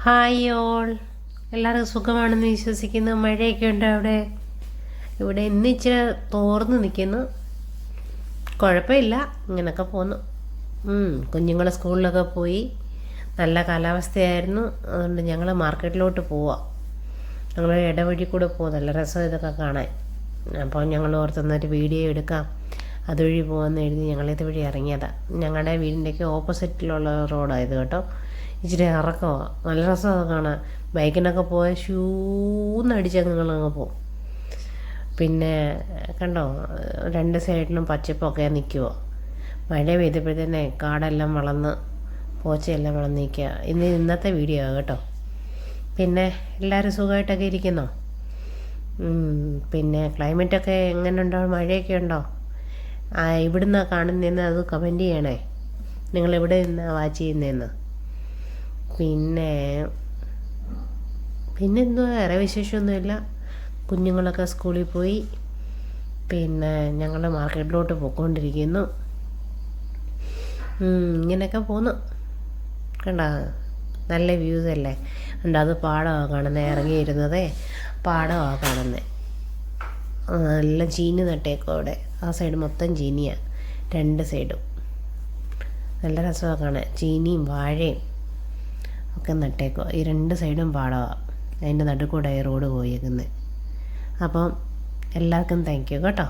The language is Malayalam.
ഹായ് ഓൾ, എല്ലാവർക്കും സുഖമാണെന്ന് വിശ്വസിക്കുന്നു. മഴയൊക്കെ ഉണ്ട് അവിടെ? ഇവിടെ ഇന്ന് ഇച്ചിരി തോർന്ന് നിൽക്കുന്നു. കുഴപ്പമില്ല, ഇങ്ങനെയൊക്കെ പോന്നു. കുഞ്ഞുങ്ങൾ സ്കൂളിലൊക്കെ പോയി. നല്ല കാലാവസ്ഥയായിരുന്നു. അതുകൊണ്ട് ഞങ്ങൾ മാർക്കറ്റിലോട്ട് പോവാം. ഞങ്ങൾ ഇടവഴി കൂടെ പോകും. നല്ല രസം ഇതൊക്കെ കാണാൻ. അപ്പോൾ ഞങ്ങൾ ഓർത്തുന്നൊരു വീഡിയോ എടുക്കാം, അതുവഴി പോകാമെന്ന് എഴുതി ഞങ്ങളിത് വഴി ഇറങ്ങിയതാണ്. ഞങ്ങളുടെ വീടിൻ്റെയൊക്കെ ഓപ്പോസിറ്റിലുള്ള റോഡായത് കേട്ടോ. ഇച്ചിരി ഇറക്കമാണ്, നല്ല രസമാണ് കാണാൻ. ബൈക്കിനൊക്കെ പോയാൽ ഷൂന്നടിച്ചങ്ങ് പോകും. പിന്നെ കണ്ടോ, രണ്ട് സൈഡിലും പച്ചപ്പൊക്കെ നിൽക്കുമോ. മഴ പെയ്തപ്പോഴത്തേനെ കാടെല്ലാം വളർന്ന് പോച്ചയെല്ലാം വളർന്ന് നിൽക്കുക. ഇന്നത്തെ വീഡിയോ കേട്ടോ. പിന്നെ എല്ലാവരും സുഖമായിട്ടൊക്കെ ഇരിക്കുന്നോ? പിന്നെ ക്ലൈമറ്റൊക്കെ എങ്ങനെയുണ്ടോ? മഴയൊക്കെ ഉണ്ടോ? ഇവിടുന്ന് കാണുന്നതെന്ന് അത് കമൻറ്റ് ചെയ്യണേ. നിങ്ങളെവിടെ നിന്നാണ് വാച്ച് ചെയ്യുന്നതെന്ന്. പിന്നെ എന്തുവാ, വേറെ വിശേഷമൊന്നുമില്ല. കുഞ്ഞുങ്ങളൊക്കെ സ്കൂളിൽ പോയി. പിന്നെ ഞങ്ങൾ മാർക്കറ്റിലോട്ട് പോയിക്കൊണ്ടിരിക്കുന്നു. ഇങ്ങനെയൊക്കെ പോന്നു. കണ്ട, നല്ല വ്യൂസ് അല്ലേ? ഉണ്ട്, അത് പാടമാണ് കാണുന്നത്. ഇറങ്ങിയിരുന്നതേ പാടമാണ് കാണുന്നത്. നല്ല ചീനി നട്ടേക്കും അവിടെ. ആ സൈഡ് മൊത്തം ചീനിയാണ്, രണ്ട് സൈഡും. നല്ല രസമാണ് കാണാൻ. ചീനിയും വാഴയും ഒക്കെ നട്ടേക്കുക. ഈ രണ്ട് സൈഡും പാടമാണ്. അതിൻ്റെ നടുക്കൂടെ റോഡ് പോയേക്കുന്നത്. അപ്പം എല്ലാവർക്കും താങ്ക് യു കേട്ടോ.